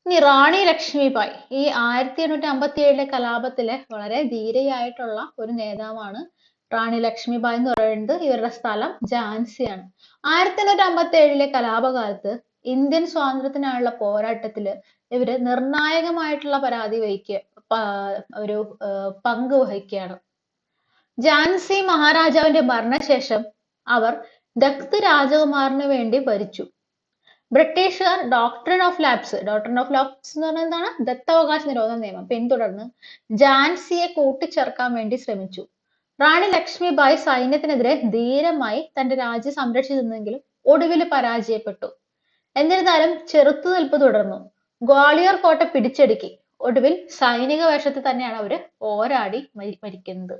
ഇനി റാണി ലക്ഷ്മിബായി, ഈ 1857 കലാപത്തിലെ വളരെ ധീരയായിട്ടുള്ള ഒരു നേതാവാണ് റാണി ലക്ഷ്മിബായി എന്ന് പറയുന്നത്. ഇവരുടെ സ്ഥലം ഝാൻസിയാണ്. 1857 കലാപകാലത്ത് ഇന്ത്യൻ സ്വാതന്ത്ര്യത്തിനായുള്ള പോരാട്ടത്തില് ഇവര് നിർണായകമായിട്ടുള്ള ഒരു പങ്ക് വഹിക്കുകയാണ്. ഝാൻസി മഹാരാജാവിന്റെ ഭരണശേഷം അവർ ദത്ത് രാജകുമാറിന് വേണ്ടി ഭരിച്ചു. ബ്രിട്ടീഷുകാർ ഡോക്ട്രിൻ ഓഫ് ലാപ്സ് എന്ന് പറഞ്ഞാൽ എന്താണ്? ദത്തവകാശ നിരോധന നിയമം പിന്തുടർന്ന് ഝാൻസിയെ കൂട്ടിച്ചേർക്കാൻ വേണ്ടി ശ്രമിച്ചു. റാണി ലക്ഷ്മിബായി സൈന്യത്തിനെതിരെ ധീരമായി തന്റെ രാജ്യം സംരക്ഷിച്ചെങ്കിലും ഒടുവിൽ പരാജയപ്പെട്ടു. എന്നിരുന്നാലും ചെറുത്തുനിൽപ്പ് തുടർന്നു. ഗ്വാളിയർ കോട്ട പിടിച്ചെടുക്കി. ഒടുവിൽ സൈനിക വേഷത്തിൽ തന്നെയാണ് അവര് പോരാടി മരിക്കുന്നത്.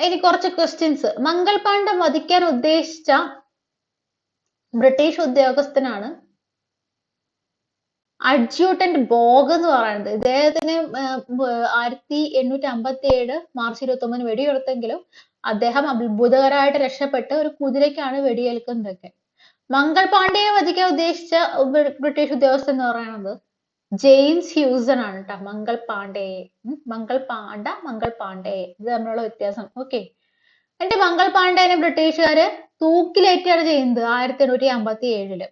ഇനി കുറച്ച് ക്വസ്റ്റ്യൻസ്. മംഗൾ പാണ്ഡെ വധിക്കാൻ ഉദ്ദേശിച്ച ബ്രിട്ടീഷ് ഉദ്യോഗസ്ഥനാണ് അഡ്ജ്യൂട്ടന്റ് ബോഗ് എന്ന് പറയുന്നത്. ഇദ്ദേഹത്തിന് 1857 മാർച്ച് 29 വെടിയുതിർത്തെങ്കിലും അദ്ദേഹം അത്ഭുതകരമായിട്ട് രക്ഷപ്പെട്ട് ഒരു കുതിരയ്ക്കാണ് വെടിയേൽക്കുന്നതൊക്കെ. മംഗൾ പാണ്ഡെയെ വധിക്കാൻ ഉദ്ദേശിച്ച ബ്രിട്ടീഷ് ഉദ്യോഗസ്ഥൻ എന്ന് പറയുന്നത് ജെയിംസ് ഹ്യൂസൺ ആണ് കേട്ടോ. മംഗൾ പാണ്ഡെ ഇത് തമ്മിലുള്ള വ്യത്യാസം. ഓക്കെ. എന്നിട്ട് മംഗൾ പാണ്ഡെനെ ബ്രിട്ടീഷുകാര് തൂക്കിലേറ്റാണ് ചെയ്യുന്നത് 1857.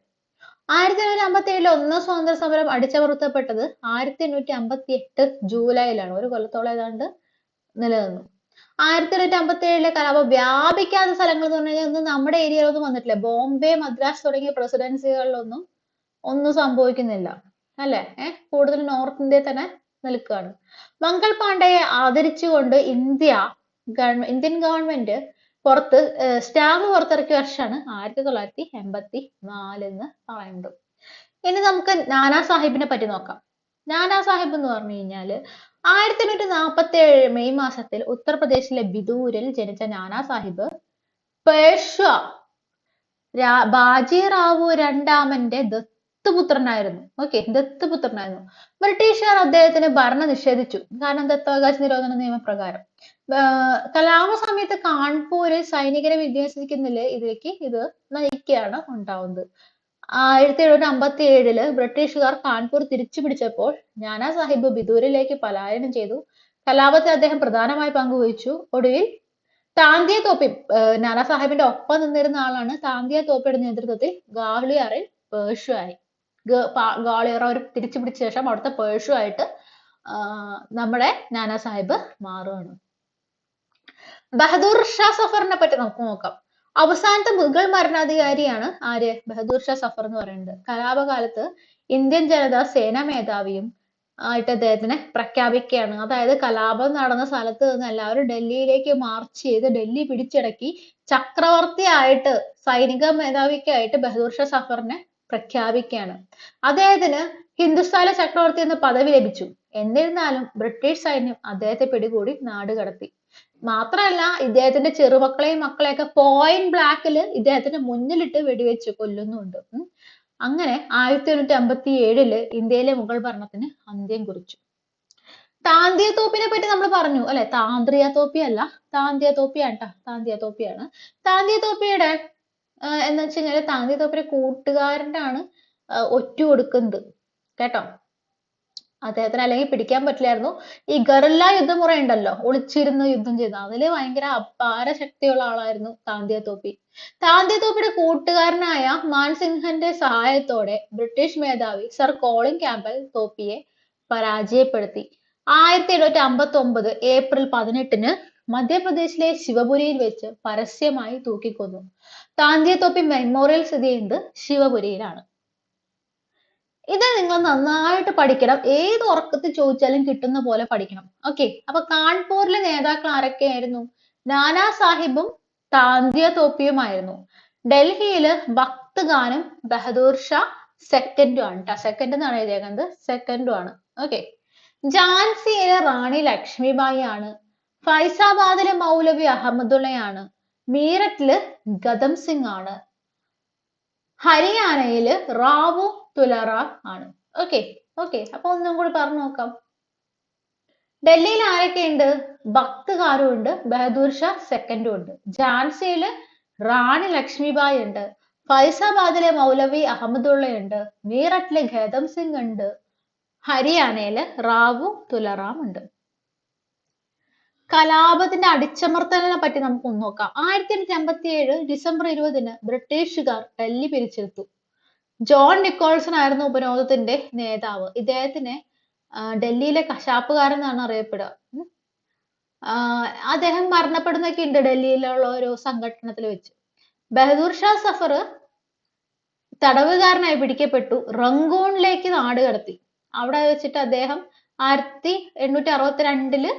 1857 ഒന്നാം സ്വാതന്ത്ര്യ സമരം അടിച്ചമർത്തപ്പെട്ടത് 1858 ജൂലൈയിലാണ്. ഒരു കൊല്ലത്തോളം ഏതാണ്ട് നിലനിന്നു. 1857 കലാപം വ്യാപിക്കാത്ത സ്ഥലങ്ങൾ എന്ന് പറഞ്ഞു കഴിഞ്ഞാൽ ഒന്നും നമ്മുടെ ഏരിയയിലൊന്നും വന്നിട്ടില്ല. ബോംബെ, മദ്രാസ് തുടങ്ങിയ പ്രസിഡൻസികളിലൊന്നും ഒന്നും സംഭവിക്കുന്നില്ല അല്ലെ. കൂടുതൽ നോർത്ത് ഇന്ത്യയിൽ തന്നെ നിൽക്കുകയാണ്. മംഗൾ പാണ്ഡെയെ ആദരിച്ചുകൊണ്ട് ഇന്ത്യൻ ഗവൺമെന്റ് സ്റ്റാമ്പ് പുറത്തിറക്കിയ വർഷമാണ് 1984 എന്ന് പറയുന്നത്. ഇനി നമുക്ക് നാനാ സാഹിബിനെ പറ്റി നോക്കാം. നാനാ സാഹിബ് എന്ന് പറഞ്ഞു കഴിഞ്ഞാല് 1847 മെയ് മാസത്തിൽ ഉത്തർപ്രദേശിലെ ബിദൂരിൽ ജനിച്ച നാനാ സാഹിബ് പേഷ്വ ബാജിറാവു രണ്ടാമന്റെ ദത്തുപുത്രനായിരുന്നു. ദത്തുപുത്രനായിരുന്നു. ബ്രിട്ടീഷുകാർ അദ്ദേഹത്തിന് ഭരണം നിഷേധിച്ചു. കാരണം ദത്തവകാശ നിരോധന നിയമപ്രകാരം. കലാപ സമയത്ത് കാൺപൂരിൽ സൈനികരെ ഇതിലേക്ക് ഇത് നയിക്കുകയാണ് ഉണ്ടാവുന്നത്. 1757 ബ്രിട്ടീഷുകാർ കാൺപൂർ തിരിച്ചു പിടിച്ചപ്പോൾ നാനാ സാഹിബ് ബിദൂരിലേക്ക് പലായനം ചെയ്തു. കലാപത്തിൽ അദ്ദേഹം പ്രധാനമായി പങ്കുവഹിച്ചു. ഒടുവിൽ താന്തിയ തോപ്പി, നാനാ സാഹിബിന്റെ ഒപ്പം നിന്നിരുന്ന ആളാണ്. താന്തിയ തോപ്പിയുടെ നേതൃത്വത്തിൽ ഗ്വാളിയറിൽ പേർഷ്യയായി. ഗ്വാളിയർ അവർ തിരിച്ചു പിടിച്ച ശേഷം അവിടുത്തെ പേർഷ്യയായിട്ട് നമ്മുടെ നാനാ സാഹിബ് മാറുകയാണ്. ബഹദൂർ ഷാ സഫറിനെ പറ്റി നമുക്ക് നോക്കാം. അവസാനത്തെ മുഗൾ ഭരണാധികാരിയാണ് ആര്? ബഹദൂർ ഷാ സഫർ എന്ന് പറയുന്നത്. കലാപകാലത്ത് ഇന്ത്യൻ ജനത സേനാ മേധാവിയും ആയിട്ട് അദ്ദേഹത്തിനെ പ്രഖ്യാപിക്കുകയാണ്. അതായത് കലാപം നടന്ന സ്ഥലത്ത് നിന്ന് എല്ലാവരും ഡൽഹിയിലേക്ക് മാർച്ച് ചെയ്ത് ഡൽഹി പിടിച്ചടക്കി ചക്രവർത്തിയായിട്ട് സൈനിക മേധാവിക്കായിട്ട് ബഹദൂർ ഷാ സഫറിനെ പ്രഖ്യാപിക്കുകയാണ്. അദ്ദേഹത്തിന് ഹിന്ദുസ്ഥാനിലെ ചക്രവർത്തി എന്ന പദവി ലഭിച്ചു. എന്നിരുന്നാലും ബ്രിട്ടീഷ് സൈന്യം അദ്ദേഹത്തെ പിടികൂടി നാട് കടത്തി. മാത്രമല്ല ഇദ്ദേഹത്തിന്റെ ചെറുമക്കളെയും മക്കളെയൊക്കെ പോയിന്റ് ബ്ലാക്കിൽ ഇദ്ദേഹത്തിന്റെ മുന്നിലിട്ട് വെടിവെച്ച് കൊല്ലുന്നുണ്ട്. അങ്ങനെ 1857 ഇന്ത്യയിലെ മുഗൾ ഭരണത്തിന് അന്ത്യം കുറിച്ചു. താന്തിയ തോപ്പിനെ പറ്റി നമ്മൾ പറഞ്ഞു അല്ലെ, താന്ത്രിയ തോപ്പി അല്ല, താന്തിയ തോപ്പിയാണ് ട്ടോ, താന്തിയ തോപ്പിയാണ്. താന്തിയ തോപ്പിയുടെ എന്ന് വെച്ച് കഴിഞ്ഞാൽ താന്തിയ തോപ്പിയുടെ കൂട്ടുകാരന്റെ ആണ് ഒറ്റ കൊടുക്കുന്നത് കേട്ടോ. അദ്ദേഹത്തിന് അല്ലെങ്കിൽ പിടിക്കാൻ പറ്റില്ലായിരുന്നു. ഈ ഗറില്ല യുദ്ധമുറ ഉണ്ടല്ലോ, ഒളിച്ചിരുന്ന് യുദ്ധം ചെയ്ത, അതില് ഭയങ്കര അപാര ശക്തിയുള്ള ആളായിരുന്നു താന്തിയ തോപ്പി. താന്തിയ തോപ്പിയുടെ കൂട്ടുകാരനായ മാൻസിംഹന്റെ സഹായത്തോടെ ബ്രിട്ടീഷ് മേധാവി സർ കോളിൻ ക്യാമ്പൽ തോപ്പിയെ പരാജയപ്പെടുത്തി. 1759 ഏപ്രിൽ 18-ന് മധ്യപ്രദേശിലെ ശിവപുരിയിൽ വെച്ച് പരസ്യമായി തൂക്കിക്കൊന്നു. താന്തിയ തോപ്പി മെമ്മോറിയൽ സ്ഥിതി ചെയ്യുന്നത് ശിവപുരിയിലാണ്. ഇത് നിങ്ങൾ നന്നായിട്ട് പഠിക്കണം. ഏത് ഉറക്കത്തിൽ ചോദിച്ചാലും കിട്ടുന്ന പോലെ പഠിക്കണം. ഓക്കെ, അപ്പൊ കാൺപൂരിലെ നേതാക്കൾ ആരൊക്കെയായിരുന്നു? നാനാ സാഹിബും താന്തിയ തോപ്പിയുമായിരുന്നു. ഡൽഹിയില് ഭക്ത് ഖാനും ബഹദൂർ ഷാ സെക്കൻഡും ആണ് ട്ടോ. സെക്കൻഡ് എന്നാണ് എഴുതിയേക്കുന്നത്, സെക്കൻഡും ആണ്. ഓക്കെ, ഝാൻസിയിലെ റാണി ലക്ഷ്മിബായി ആണ്. ഫൈസാബാദിലെ മൗലവി അഹമ്മദുള്ളയാണ്. മീററ്റില് ഗദം സിംഗ് ആണ്. ഹരിയാനയില് റാവു തുലറാം ആണ്. ഓക്കെ ഓക്കെ, അപ്പൊ ഒന്നും കൂടി പറഞ്ഞു നോക്കാം. ഡൽഹിയിൽ ആരൊക്കെയുണ്ട്? ഭക്ത് ഖാനും ഉണ്ട്, ബഹദൂർ ഷാ സെക്കൻഡും ഉണ്ട്. ഝാൻസിയില് റാണി ലക്ഷ്മിബായി ഉണ്ട്. ഫൈസാബാദിലെ മൗലവി അഹമ്മദുള്ള ഉണ്ട്. മീററ്റിലെ ഗദം സിംഗ് ഉണ്ട്. ഹരിയാനയില് റാവു തുലറാം ഉണ്ട്. കലാപത്തിന്റെ അടിച്ചമർത്തലിനെ പറ്റി നമുക്ക് ഒന്ന് നോക്കാം. 1857 ഡിസംബർ 20-ന് ബ്രിട്ടീഷുകാർ ഡൽഹി പിടിച്ചെടുത്തു. ജോൺ നിക്കോൾസൺ ആയിരുന്നു ഉപരോധത്തിന്റെ നേതാവ്. ഇദ്ദേഹത്തിനെ ഡൽഹിയിലെ കശാപ്പുകാരൻ എന്നാണ് അറിയപ്പെടുക. അദ്ദേഹം മരണപ്പെടുന്നൊക്കെ ഉണ്ട് ഡൽഹിയിലുള്ള ഒരു സംഘടനത്തിൽ വെച്ച്. ബഹദൂർ ഷാ സഫർ തടവുകാരനായി പിടിക്കപ്പെട്ടു. റംഗൂണിലേക്ക് നാട് കടത്തി. അവിടെ വെച്ചിട്ട് അദ്ദേഹം 1862-ല്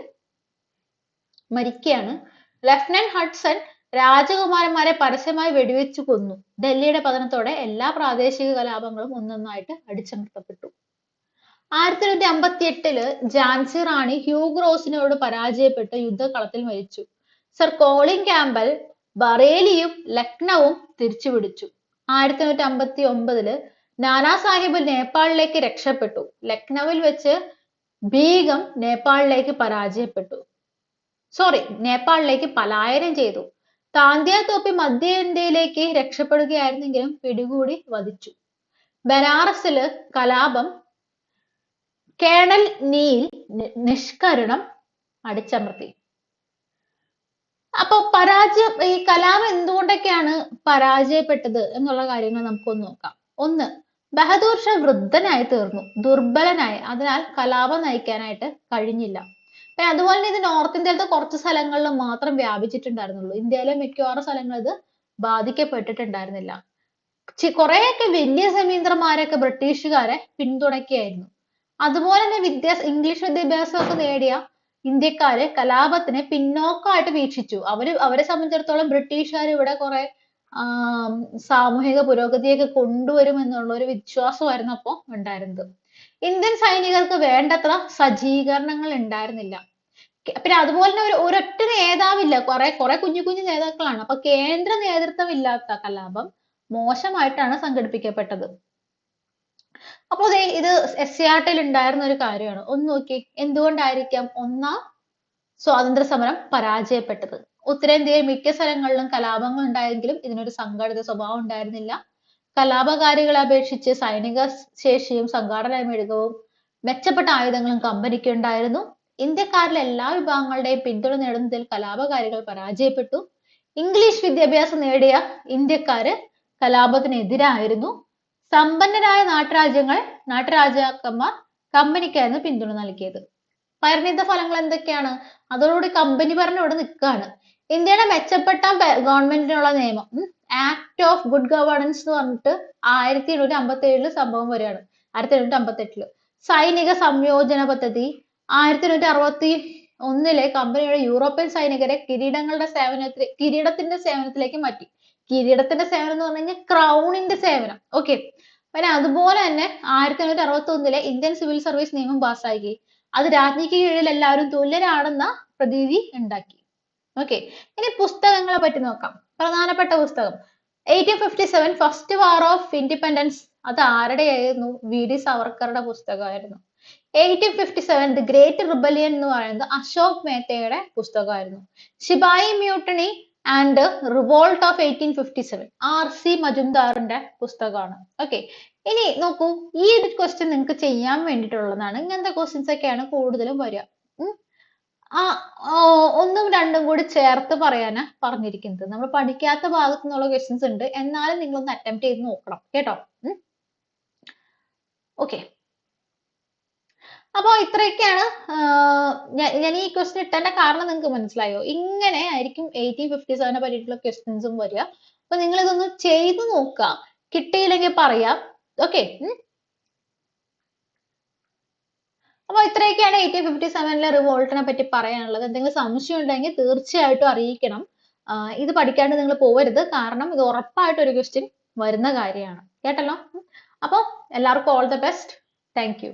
മരിക്കുകയാണ്. ലഫ്റ്റനന്റ് ഹഡ്സൺ രാജകുമാരന്മാരെ പരസ്യമായി വെടിവെച്ചു കൊന്നു. ഡൽഹിയുടെ പതനത്തോടെ എല്ലാ പ്രാദേശിക കലാപങ്ങളും ഒന്നൊന്നായിട്ട് അടിച്ചമർത്തപ്പെട്ടു. 1858-ല് ഝാൻസി റാണി ഹ്യൂഗ് റോസിനോട് പരാജയപ്പെട്ട് യുദ്ധകളത്തിൽ മരിച്ചു. സർ കോളിൻ ക്യാമ്പൽ ബറേലിയും ലക്നൌവും തിരിച്ചുപിടിച്ചു. 1859-ല് നാനാ സാഹിബ് നേപ്പാളിലേക്ക് രക്ഷപ്പെട്ടു. ലക്നൌവിൽ വെച്ച് ബീഗം നേപ്പാളിലേക്ക് പലായനം ചെയ്തു. താന്തിയ തോപ്പി മധ്യ ഇന്ത്യയിലേക്ക് രക്ഷപ്പെടുകയായിരുന്നെങ്കിലും പിടികൂടി വധിച്ചു. ബനാറസില് കലാപം കേണൽ നീൽ നിഷ്കരണം അടിച്ചമർത്തി. അപ്പൊ ഈ കലാപം എന്തുകൊണ്ടൊക്കെയാണ് പരാജയപ്പെട്ടത് എന്നുള്ള കാര്യങ്ങൾ നമുക്കൊന്ന് നോക്കാം. ഒന്ന്, ബഹദൂർ ഷാ വൃദ്ധനായി തീർന്നു, ദുർബലനായി. അതിനാൽ കലാപം നയിക്കാനായിട്ട് കഴിഞ്ഞില്ല. പിന്നെ അതുപോലെ തന്നെ ഇത് നോർത്ത് ഇന്ത്യയിലത്തെ കുറച്ച് സ്ഥലങ്ങളിൽ മാത്രം വ്യാപിച്ചിട്ടുണ്ടായിരുന്നുള്ളൂ. ഇന്ത്യയിലെ മിക്കവാറും സ്ഥലങ്ങൾ ഇത് ബാധിക്കപ്പെട്ടിട്ടുണ്ടായിരുന്നില്ല. കുറെയൊക്കെ വലിയ ജമീന്ദാർമാരൊക്കെ ബ്രിട്ടീഷുകാരെ പിന്തുണയ്ക്കുകയായിരുന്നു. അതുപോലെ തന്നെ ഇംഗ്ലീഷ് വിദ്യാഭ്യാസമൊക്കെ നേടിയ ഇന്ത്യക്കാര് കലാപത്തിനെ പിന്നോക്കമായിട്ട് വീക്ഷിച്ചു. അവരെ സംബന്ധിച്ചിടത്തോളം ബ്രിട്ടീഷുകാർ ഇവിടെ കുറെ സാമൂഹിക പുരോഗതിയൊക്കെ കൊണ്ടുവരും എന്നുള്ള ഒരു വിശ്വാസമായിരുന്നു അപ്പൊ ഉണ്ടായിരുന്നത്. ഇന്ത്യൻ സൈനികർക്ക് വേണ്ടത്ര സജ്ജീകരണങ്ങൾ ഉണ്ടായിരുന്നില്ല. പിന്നെ അതുപോലെ തന്നെ ഒരൊറ്റ നേതാവില്ല, കുറെ കുഞ്ഞു കുഞ്ഞു നേതാക്കളാണ്. അപ്പൊ കേന്ദ്ര നേതൃത്വം ഇല്ലാത്ത കലാപം മോശമായിട്ടാണ് സംഘടിപ്പിക്കപ്പെട്ടത്. അപ്പൊ ഇത് SCERT-ൽ ഉണ്ടായിരുന്ന ഒരു കാര്യമാണ്. ഒന്ന് നോക്കി, എന്തുകൊണ്ടായിരിക്കാം ഒന്നാം സ്വാതന്ത്ര്യ സമരം പരാജയപ്പെട്ടത്? ഉത്തരേന്ത്യയിൽ മിക്ക സ്ഥലങ്ങളിലും കലാപങ്ങൾ ഉണ്ടായെങ്കിലും ഇതിനൊരു സംഘടിത സ്വഭാവം ഉണ്ടായിരുന്നില്ല. കലാപകാരികളെ അപേക്ഷിച്ച് സൈനിക ശേഷിയും സംഘാടന മികവും മെച്ചപ്പെട്ട ആയുധങ്ങളും കമ്പനിക്ക് ഉണ്ടായിരുന്നു. ഇന്ത്യക്കാരിലെ എല്ലാ വിഭാഗങ്ങളുടെയും പിന്തുണ നേടുന്നതിൽ കലാപകാരികൾ പരാജയപ്പെട്ടു. ഇംഗ്ലീഷ് വിദ്യാഭ്യാസം നേടിയ ഇന്ത്യക്കാര് കലാപത്തിനെതിരായിരുന്നു. സമ്പന്നരായ നാട്ടുരാജാക്കന്മാർ കമ്പനിക്കായിരുന്നു പിന്തുണ നൽകിയത്. പരിണിത ഫലങ്ങൾ എന്തൊക്കെയാണ്? അതോടുകൂടി കമ്പനി ഭരണം ഇവിടെ നിൽക്കുകയാണ്. ഇന്ത്യയുടെ മെച്ചപ്പെട്ട ഗവൺമെന്റിനുള്ള നിയമം, ആക്ട് ഓഫ് ഗുഡ് ഗവേണൻസ് എന്ന് പറഞ്ഞിട്ട് 1857 സംഭവം വരികയാണ്. 1858 സൈനിക സംയോജന പദ്ധതി. 1861 കമ്പനിയുടെ യൂറോപ്യൻ സൈനികരെ കിരീടത്തിന്റെ സേവനത്തിലേക്ക് മാറ്റി. കിരീടത്തിന്റെ സേവനം എന്ന് പറഞ്ഞു കഴിഞ്ഞാൽ ക്രൗണിന്റെ സേവനം. ഓക്കെ, പിന്നെ അതുപോലെ തന്നെ 1861 ഇന്ത്യൻ സിവിൽ സർവീസ് നിയമം പാസ്സാക്കി. അത് രാജ്ഞിക്ക് കീഴിൽ എല്ലാവരും തുല്യരാണെന്ന പ്രതീതി ഉണ്ടാക്കി. ഓക്കെ, ഇനി പുസ്തകങ്ങളെ പറ്റി നോക്കാം. പ്രധാനപ്പെട്ട പുസ്തകം 1857 ഫസ്റ്റ് വാർ ഓഫ് ഇൻഡിപെൻഡൻസ്, അത് ആരുടെയായിരുന്നു? വി.ഡി. സവർക്കറുടെ പുസ്തകമായിരുന്നു. 1857 ദി ഗ്രേറ്റ് റിബലിയൻ എന്ന് പറയുന്നത് അശോക് മേത്തയുടെ പുസ്തകമായിരുന്നു. Sepoy mutiny and revolt of 1857 R C. മജുംദാറിന്റെ പുസ്തകമാണ്. ഓക്കെ, ഇനി നോക്കൂ, ഈ ഒരു ക്വസ്റ്റ്യൻ നിങ്ങൾക്ക് ചെയ്യാൻ വേണ്ടിയിട്ടുള്ളതാണ്. ഇങ്ങനത്തെ ക്വസ്റ്റ്യൻസ് ഒക്കെയാണ് കൂടുതലും വരിക. ആ ഒന്നും രണ്ടും കൂടി ചേർത്ത് പറയാനാ പറഞ്ഞിരിക്കുന്നത്. നമ്മൾ പഠിക്കാത്ത ഭാഗത്തു നിന്നുള്ള ക്വസ്റ്റ്യൻസ് ഉണ്ട്, എന്നാലും നിങ്ങൾ ഒന്ന് അറ്റംപ്റ്റ് ചെയ്ത് നോക്കണം കേട്ടോ. ഓക്കെ, അപ്പൊ ഇത്രയൊക്കെയാണ്. ഞാൻ ഈ ക്വസ്റ്റ്യൻ ഇട്ടതിന്റെ കാരണം നിങ്ങൾക്ക് മനസ്സിലായോ? ഇങ്ങനെ ആയിരിക്കും 1857 പറ്റിയിട്ടുള്ള ക്വസ്റ്റ്യൻസും വരിക. അപ്പൊ നിങ്ങൾ ഇതൊന്ന് ചെയ്തു നോക്കുക, കിട്ടിയില്ലെങ്കിൽ പറയാം. ഓക്കെ, അപ്പൊ ഇത്രയൊക്കെയാണ് 1857 റിവോൾട്ടിനെ പറ്റി പറയാനുള്ളത്. എന്തെങ്കിലും സംശയം ഉണ്ടെങ്കിൽ തീർച്ചയായിട്ടും അറിയിക്കണം. ഇത് പഠിക്കാണ്ട് നിങ്ങൾ പോവരുത്, കാരണം ഇത് ഉറപ്പായിട്ട് ഒരു ക്വസ്റ്റ്യൻ വരുന്ന കാര്യമാണ്. കേട്ടല്ലോ? അപ്പോൾ എല്ലാവർക്കും all the best. Thank you.